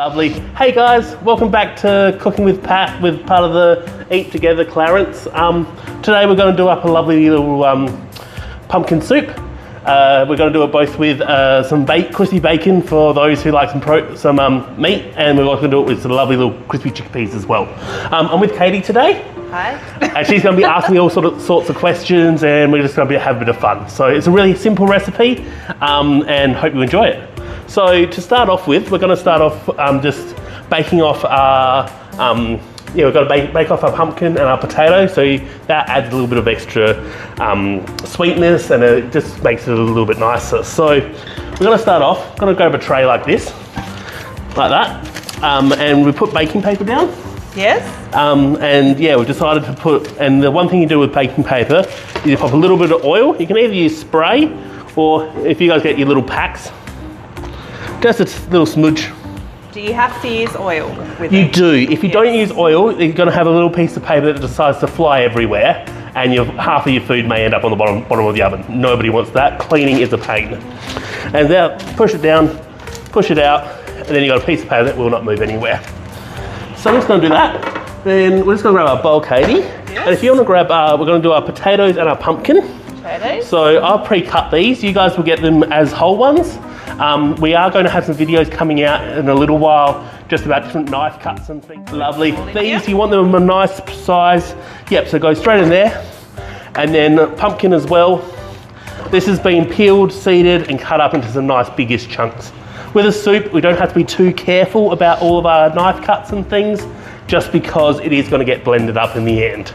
Lovely. Hey guys, welcome back to Cooking with Pat with part of the Eat Together Clarence. Today we're going to do up a lovely little pumpkin soup. We're going to do it both with some crispy bacon for those who like some meat, and we're also going to do it with some lovely little crispy chickpeas as well. I'm with Katie today. Hi. And she's going to be asking me all sorts of questions, and we're just going to have a bit of fun. So it's a really simple recipe, and hope you enjoy it. So to start off with, we're going to start off just baking off our, we've got to bake off our pumpkin and our potato, so that adds a little bit of extra sweetness, and it just makes it a little bit nicer. So we're going to start off, going to grab a tray like this, like that, and we put baking paper down. Yes. And yeah, we've decided to put, and the one thing you do with baking paper is you pop a little bit of oil. You can either use spray, or if you guys get your little packs, just a little smudge. Do you have to use oil with You it? do. If you don't use oil, you're going to have a little piece of paper that decides to fly everywhere, and half of your food may end up on the bottom of the oven. Nobody wants that. Cleaning is a pain. And now push it down, push it out, and then you've got a piece of paper that will not move anywhere. So I'm just going to do that. Then we're just going to grab our bowl, Katie. Yes. And if you want to grab, we're going to do our potatoes and our pumpkin. Potatoes. So I'll pre-cut these. You guys will get them as whole ones. We are going to have some videos coming out in a little while just about different knife cuts and things. Lovely. These, you want them a nice size. Yep, so go straight in there. And then pumpkin as well. This has been peeled, seeded, and cut up into some nice biggish chunks. With a soup, we don't have to be too careful about all of our knife cuts and things, just because it is going to get blended up in the end.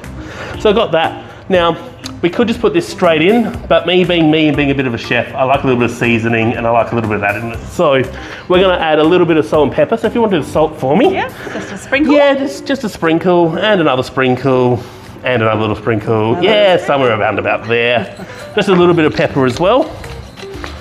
So I got that. Now, we could just put this straight in, but me and being a bit of a chef, I like a little bit of seasoning, and I like a little bit of that in it. So we're going to add a little bit of salt and pepper. So if you want to do salt for me. Yeah, just a sprinkle? Yeah, just a sprinkle, and another sprinkle, and another little sprinkle. Somewhere around about there. Just a little bit of pepper as well.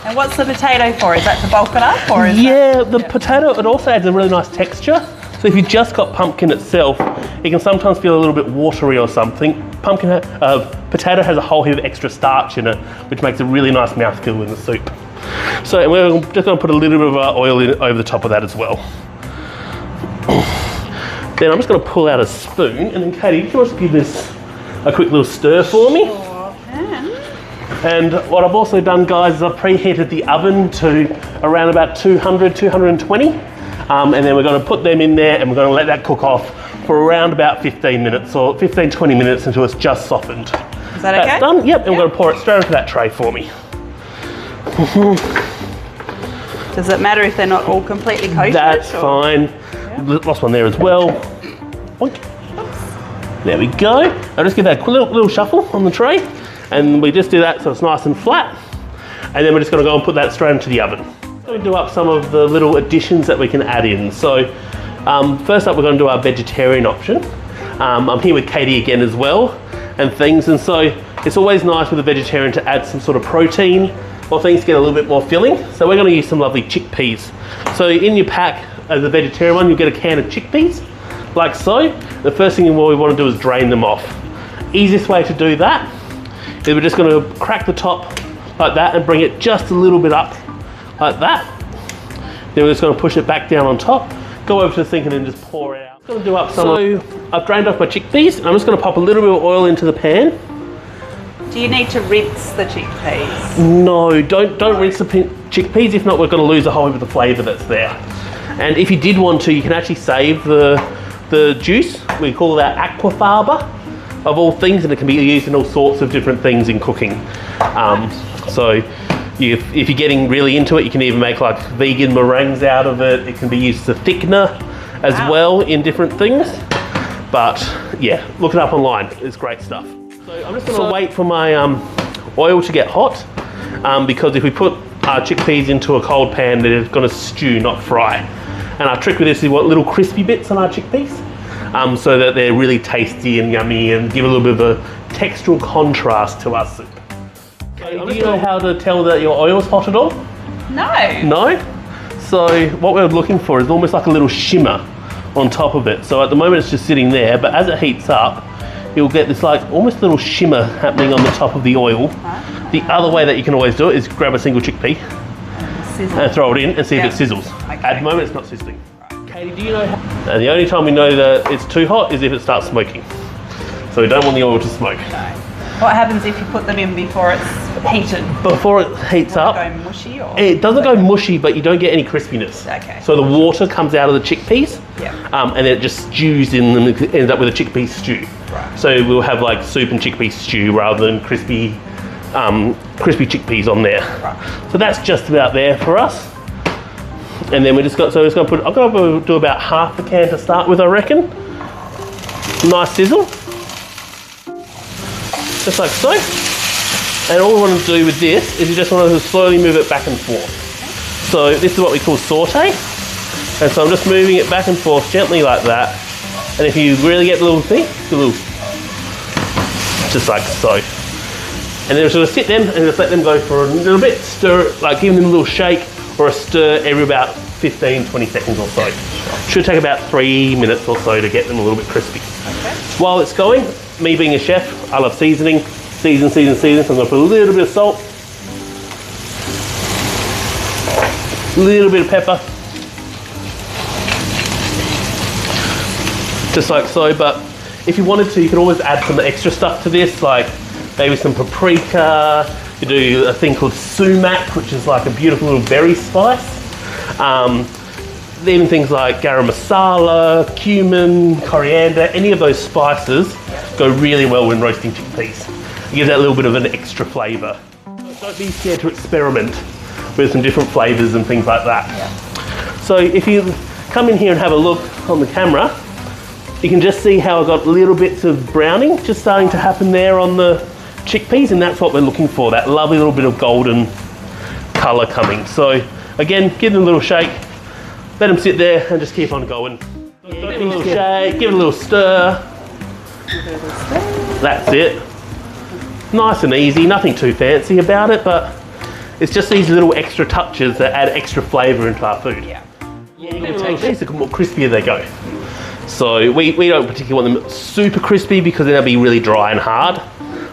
And what's the potato for? Is that to bulk it up? Or is the potato, it also adds a really nice texture. So if you've just got pumpkin itself, it can sometimes feel a little bit watery or something. Potato has a whole heap of extra starch in it, which makes a really nice mouthfeel in the soup. So we're just going to put a little bit of our oil over the top of that as well. Then I'm just going to pull out a spoon, and then Katie, do you want to give this a quick little stir for me? Sure can. And what I've also done, guys, is I've preheated the oven to around about 200, 220. And then we're going to put them in there, and we're going to let that cook off for around about 15 minutes or 15, 20 minutes until it's just softened. Is that okay? That's done, yep, and we're going to pour it straight into that tray for me. Does it matter if they're not all completely coated? That's fine. Yeah. Lost one there as well. Boink. There we go. I'll just give that a little shuffle on the tray, and we just do that so it's nice and flat. And then we're just going to go and put that straight into the oven. We're going to do up some of the little additions that we can add in. So first up, we're going to do our vegetarian option. I'm here with Katie again as well, and things. And so it's always nice with a vegetarian to add some sort of protein or things to get a little bit more filling. So we're going to use some lovely chickpeas. So in your pack, as a vegetarian one, you'll get a can of chickpeas, like so. The first thing we want to do is drain them off. Easiest way to do that is we're just going to crack the top like that and bring it just a little bit up, like that. Then we're just going to push it back down on top, go over to the sink, and then just pour it out. I'm going to do up some. So I've drained off my chickpeas, and I'm just going to pop a little bit of oil into the pan. Do you need to rinse the chickpeas? No, don't rinse the chickpeas. If not, we're going to lose a whole heap of the flavour that's there. And if you did want to, you can actually save the juice. We call that aquafaba, of all things, and it can be used in all sorts of different things in cooking. So if you're getting really into it, you can even make like vegan meringues out of it. It can be used as a thickener as well in different things. But yeah, look it up online. It's great stuff. So I'm just going to wait for my oil to get hot, because if we put our chickpeas into a cold pan, they're going to stew, not fry. And our trick with this is we want little crispy bits on our chickpeas, so that they're really tasty and yummy and give a little bit of a textural contrast to our soup. Okay, do you know how to tell that your oil's hot at all? No. No? So what we're looking for is almost like a little shimmer on top of it. So at the moment it's just sitting there, but as it heats up, you'll get this like almost little shimmer happening on the top of the oil. The other way that you can always do it is grab a single chickpea and throw it in and see if it sizzles. Okay. At the moment it's not sizzling. Katie, do you know how? And the only time we know that it's too hot is if it starts smoking. So we don't want the oil to smoke. No. What happens if you put them in before it's heated? Before it heats up, go mushy or? it doesn't go mushy, but you don't get any crispiness. Okay. So the water comes out of the chickpeas, Yeah. and then it just stews in them, it ends up with a chickpea stew. Right. So we'll have like soup and chickpea stew rather than crispy chickpeas on there. Right. So that's just about there for us. And then we just got, so we're just gonna put, I'm gonna do about half a can to start with, I reckon. Nice sizzle. Just like so. And all we want to do with this is you just want to slowly move it back and forth. So this is what we call saute. And so I'm just moving it back and forth gently like that. And if you really get the little thing, just like so. And then we're just going to sit them and just let them go for a little bit, stir, like giving them a little shake or a stir every about 15, 20 seconds or so. Should take about 3 minutes or so to get them a little bit crispy. Okay. While it's going, me being a chef, I love seasoning. Season. So I'm going to put a little bit of salt, a little bit of pepper, just like so. But if you wanted to, you could always add some extra stuff to this, like maybe some paprika. You do a thing called sumac, which is like a beautiful little berry spice. Even things like garam masala, cumin, coriander, any of those spices go really well when roasting chickpeas. It gives that little bit of an extra flavour. Don't be scared to experiment with some different flavours and things like that. Yeah. So if you come in here and have a look on the camera, you can just see how I've got little bits of browning just starting to happen there on the chickpeas, and that's what we're looking for, that lovely little bit of golden colour coming. So again, give them a little shake, let them sit there and just keep on going. Give it a little shake, give it a little stir. That's it. Nice and easy, nothing too fancy about it, but it's just these little extra touches that add extra flavour into our food. Yeah. The more crispier they go. So we don't particularly want them super crispy because then they'll be really dry and hard.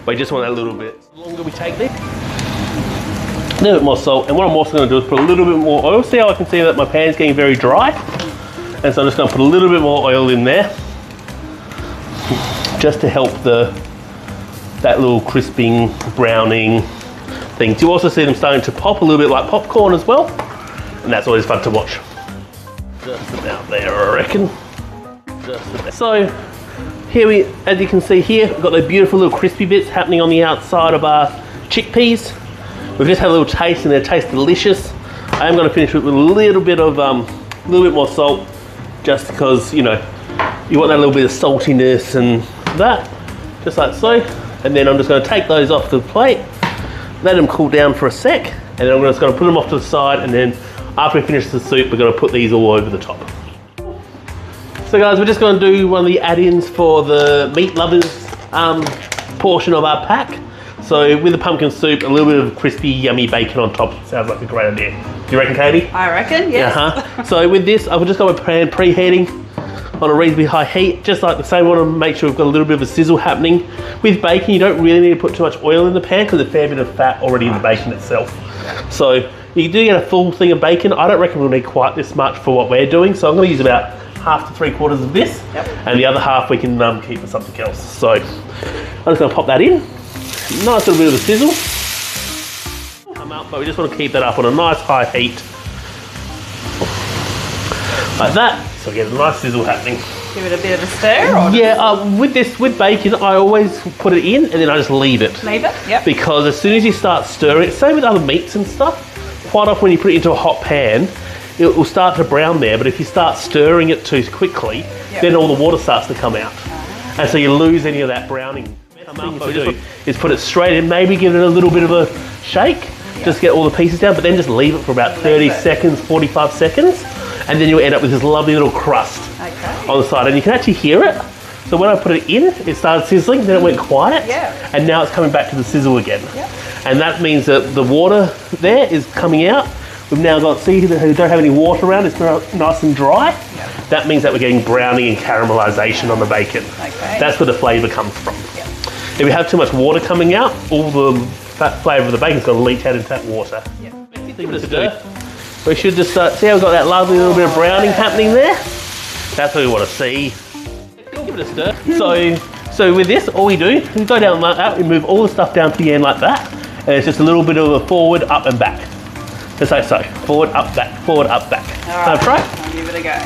We just want that little bit. The longer we take this, a little bit more salt, and what I'm also going to do is put a little bit more oil. See how I can see that my pan's getting very dry? And so I'm just going to put a little bit more oil in there just to help that little crisping, browning things. You also see them starting to pop a little bit like popcorn as well, and that's always fun to watch. Just about there, I reckon. Just about. So here we, as you can see here, we've got those beautiful little crispy bits happening on the outside of our chickpeas. We've just had a little taste and they taste delicious. I am going to finish it with a little bit more salt, just because, you know, you want that little bit of saltiness and that, just like so. And then I'm just going to take those off the plate, let them cool down for a sec, and then I'm just going to put them off to the side, and then after we finish the soup, we're going to put these all over the top. So guys, we're just going to do one of the add-ins for the meat lovers portion of our pack. So with the pumpkin soup, a little bit of crispy, yummy bacon on top sounds like a great idea. Do you reckon, Katie? I reckon, yes. So with this, I will just go with pan preheating on a reasonably high heat, just like the same. We want to make sure we've got a little bit of a sizzle happening. With bacon, you don't really need to put too much oil in the pan because there's a fair bit of fat already in the bacon itself. So you do get a full thing of bacon. I don't reckon we'll need quite this much for what we're doing, so I'm going to use about half to 3/4 of this, and the other half we can keep for something else. So I'm just going to pop that in. Nice little bit of a sizzle. Come up, but we just want to keep that up on a nice high heat. Like that, so we get a nice sizzle happening. Give it a bit of a stir? Or yeah, with bacon, I always put it in and then I just leave it. Leave it, yep. Because as soon as you start stirring, same with other meats and stuff, quite often when you put it into a hot pan, it will start to brown there, but if you start stirring it too quickly, then all the water starts to come out. And so you lose any of that browning. What we do is put it straight in, maybe give it a little bit of a shake, just get all the pieces down, but then just leave it for about 30 seconds, 45 seconds, and then you'll end up with this lovely little crust on the side. And you can actually hear it. So when I put it in, it started sizzling, then it went quiet, and now it's coming back to the sizzle again. And that means that the water there is coming out. We've now got, see, they don't have any water around, it's nice and dry. That means that we're getting browning and caramelisation on the bacon. That's where the flavour comes from. If we have too much water coming out, all the fat flavour of the bacon's going to leach out into that water. We should just start, see how we've got that lovely little bit of browning happening there? That's what we want to see. Give it a stir. So with this, all we do is go down like that, we move all the stuff down to the end like that, and it's just a little bit of a forward, up and back. Just like so. Forward, up, back, forward, up, back. All right, try. I'll give it a go.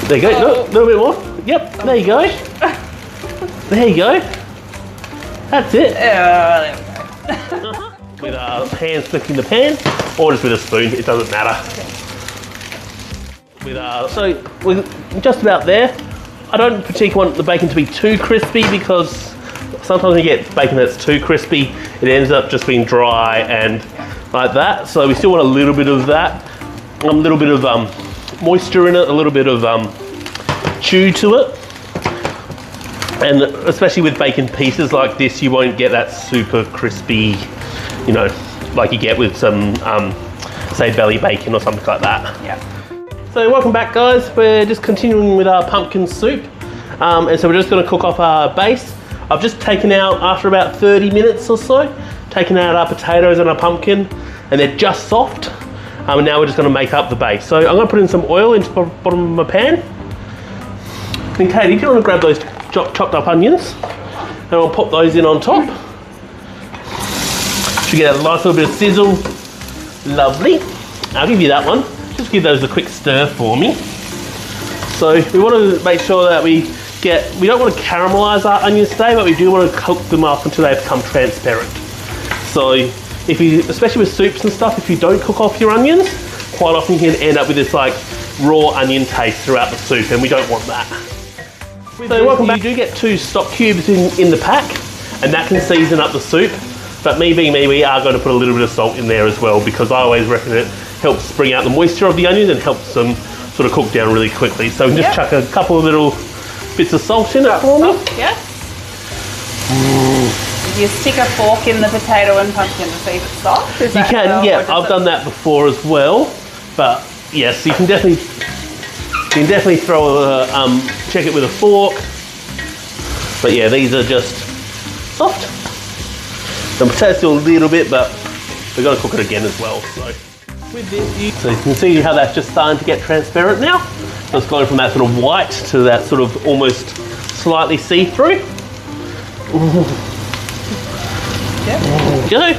There you go, a little bit more. Yep, there you go. There you go. That's it. There we go. With our hand flipped in the pan, or just with a spoon, it doesn't matter. So we're just about there. I don't particularly want the bacon to be too crispy because sometimes you get bacon that's too crispy, it ends up just being dry and like that. So we still want a little bit of that, a little bit of moisture in it, a little bit of chew to it. And especially with bacon pieces like this, you won't get that super crispy, you know, like you get with some, say, belly bacon or something like that. Yeah. So welcome back, guys. We're just continuing with our pumpkin soup. And so we're just gonna cook off our base. I've just taken out, after about 30 minutes or so, taken out our potatoes and our pumpkin, and they're just soft. And now we're just gonna make up the base. So I'm gonna put in some oil into the bottom of my pan. And Katie, do you wanna grab those chopped up onions? And I'll pop those in on top. Should get a nice little bit of sizzle. Lovely. I'll give you that one. Just give those a quick stir for me. So we want to make sure that we don't want to caramelise our onions today, but we do want to cook them up until they become transparent. So if you, especially with soups and stuff, if you don't cook off your onions, quite often you can end up with this like raw onion taste throughout the soup, and we don't want that. So welcome back. You do get 2 stock cubes in the pack, and that can season up the soup. But me being me, we are going to put a little bit of salt in there as well, because I always reckon it helps bring out the moisture of the onions and helps them sort of cook down really quickly. So we just chuck a couple of little bits of salt in it for me. Yeah. You stick a fork in the potato and pumpkin to see if it's soft? You can, yeah. I've done that before as well. But yes, you can definitely throw a check it with a fork. But yeah, these are just soft. The potatoes still a little bit, but we're going to cook it again as well. So with this, so you can see how that's just starting to get transparent now. So it's going from that sort of white to that sort of almost slightly see-through. There you go.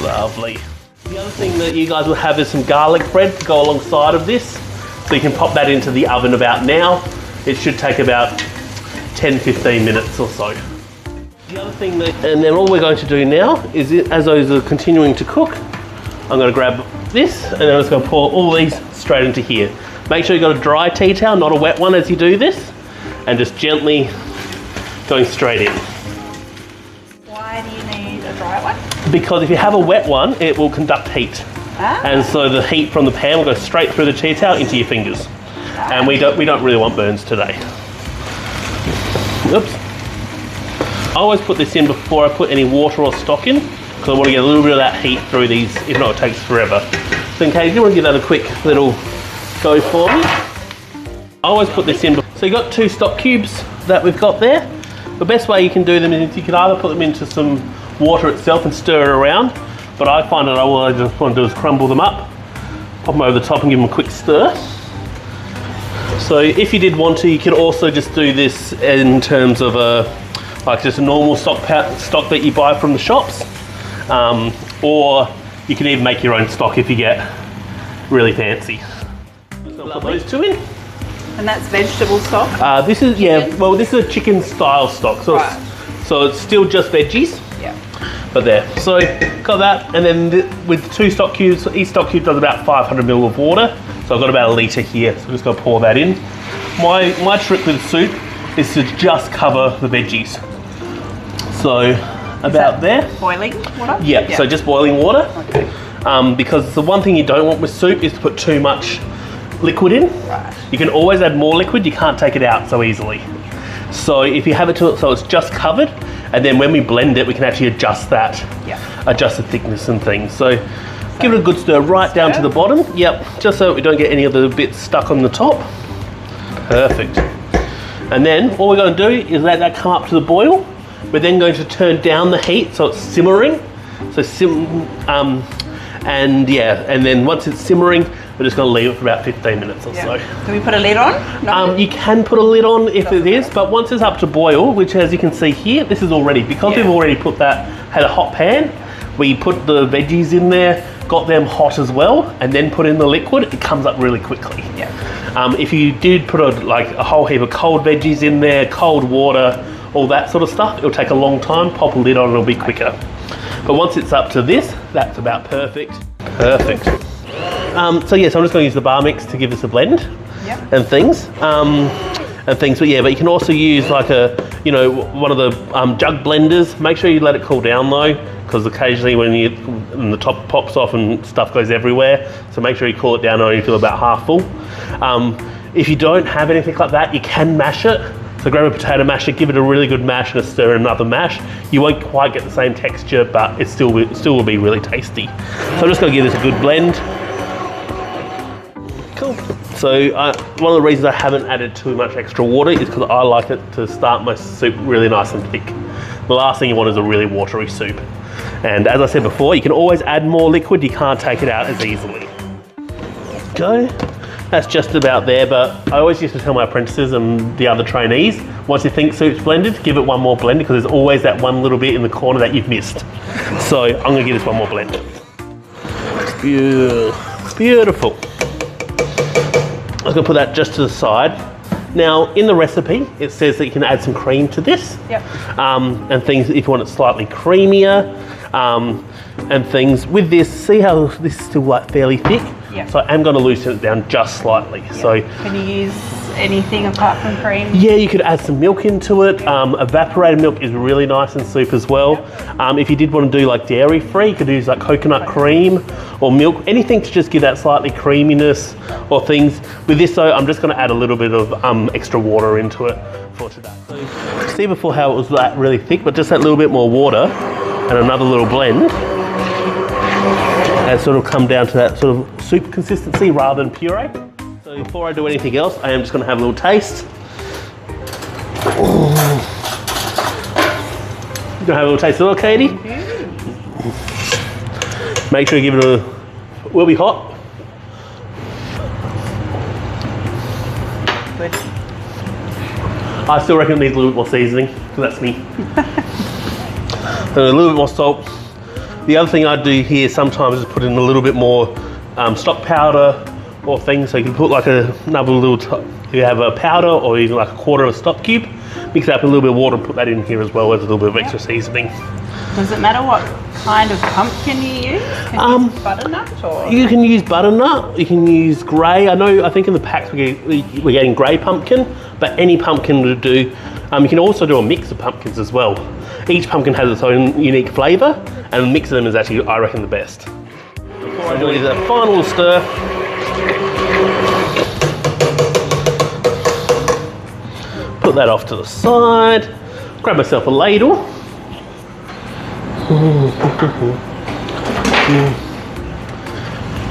Lovely. The other thing that you guys will have is some garlic bread to go alongside of this. So you can pop that into the oven about now. It should take about 10-15 minutes or so. The other thing and then all we're going to do now is, as those are continuing to cook, I'm going to grab this and then I'm just going to pour all these straight into here. Make sure you've got a dry tea towel, not a wet one as you do this, and just gently going straight in. Why do you need a dry one? Because if you have a wet one, it will conduct heat. And so the heat from the pan will go straight through the tea towel into your fingers. And we don't really want burns today. Oops. I always put this in before I put any water or stock in, because I want to get a little bit of that heat through these, if not it takes forever. So in case you want to give that a quick little go for me. I always put this in. So you've got 2 stock cubes that we've got there. The best way you can do them is you can either put them into some water itself and stir it around, but I find that all I just want to do is crumble them up, pop them over the top and give them a quick stir. So if you did want to, you could also just do this in terms of like just a normal stock that you buy from the shops, or you can even make your own stock if you get really fancy. So put those 2 in. And that's vegetable stock? This is this is a chicken style stock, so so it's still just veggies. Yeah. But there, so got that, and then with 2 stock cubes, each stock cube does about 500 ml of water. So I've got about a litre here, so I'm just going to pour that in. My trick with soup is to just cover the veggies. So about there. Boiling water? Yeah, so just boiling water. Okay. Because the one thing you don't want with soup is to put too much liquid in. Right. You can always add more liquid, you can't take it out so easily. So if you have it so it's just covered, and then when we blend it, we can actually adjust that. Yeah. Adjust the thickness and things. So give it a good stir right down to the bottom. Yep, just so we don't get any of the bits stuck on the top. Perfect. And then all we're going to do is let that come up to the boil. We're then going to turn down the heat so it's simmering. So And yeah, and then once it's simmering, we're just going to leave it for about 15 minutes or so. Can we put a lid on? No? You can put a lid on if it is, but once it's up to boil, which as you can see here, this is already, because we've already had a hot pan, we put the veggies in there, got them hot as well, and then put in the liquid, it comes up really quickly. If you did put a whole heap of cold veggies in there, cold water, all that sort of stuff, it'll take a long time. Pop a lid on, it'll be quicker. But once it's up to this, that's about perfect. Perfect. So yes, I'm just going to use the bar mix to give this a blend and things. But yeah, but you can also use like one of the jug blenders. Make sure you let it cool down though, because occasionally when the top pops off and stuff goes everywhere. So make sure you cool it down only until about half full. If you don't have anything like that, you can mash it. So grab a potato masher, give it a really good mash and a stir and another mash. You won't quite get the same texture, but it still will be really tasty. So I'm just going to give this a good blend. Cool. So one of the reasons I haven't added too much extra water is because I like it to start my soup really nice and thick. The last thing you want is a really watery soup. And as I said before, you can always add more liquid, you can't take it out as easily. Go. That's just about there, but I always used to tell my apprentices and the other trainees, once you think soup's blended, give it one more blend, because there's always that one little bit in the corner that you've missed. So I'm going to give this one more blend. Beautiful. I'm going to put that just to the side. Now, in the recipe, it says that you can add some cream to this. And things if you want it slightly creamier, and things. With this, see how this is still like fairly thick? So I am going to loosen it down just slightly. So can you use anything apart from cream? Yeah, you could add some milk into it. Evaporated milk is really nice in soup as well. If you did want to do like dairy free, you could use like coconut cream or milk, anything to just give that slightly creaminess or things. With this though, I'm just going to add a little bit of extra water into it for today. So see before how it was that really thick, but just that little bit more water and another little blend. And sort of come down to that sort of soup consistency rather than puree. So before I do anything else, I am just going to have a little taste. You gonna have a little taste of it, Katie? Make sure you give it will be hot. Good. I still reckon it needs a little bit more seasoning, because that's me. And a little bit more salt. The other thing I do here sometimes is put in a little bit more stock powder or things. So you can put like another little, if you have a powder or even like a quarter of a stock cube, mix it up with a little bit of water and put that in here as well as a little bit of extra seasoning. Does it matter what kind of pumpkin you use? Can you use butternut or? You can use butternut, you can use grey. I think in the packs we're getting grey pumpkin, but any pumpkin will do. You can also do a mix of pumpkins as well. Each pumpkin has its own unique flavour, and the mix of them is actually, I reckon, the best. Before I do a final stir, put that off to the side, grab myself a ladle.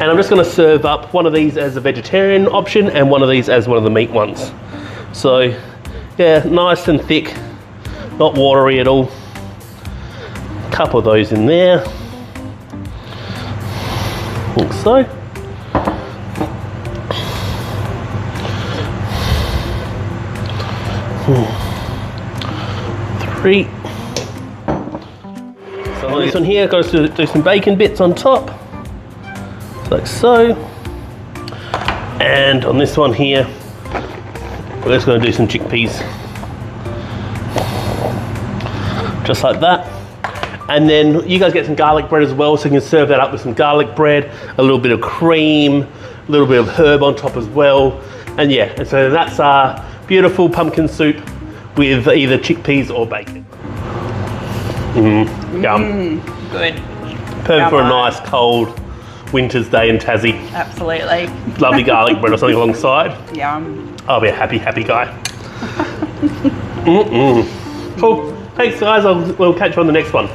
And I'm just going to serve up one of these as a vegetarian option and one of these as one of the meat ones. So yeah, nice and thick, not watery at all. Couple of those in there, like so. Three. So on this one here, goes to do some bacon bits on top, like so. And on this one here, we're just going to do some chickpeas, just like that. And then you guys get some garlic bread as well, so you can serve that up with some garlic bread, a little bit of cream, a little bit of herb on top as well. And yeah, and so that's our beautiful pumpkin soup with either chickpeas or bacon. Yum. Good. Perfect for a nice cold winter's day in Tassie. Absolutely. Lovely garlic bread or something alongside. Yum. I'll be a happy, happy guy. Cool. Thanks guys, we'll catch you on the next one.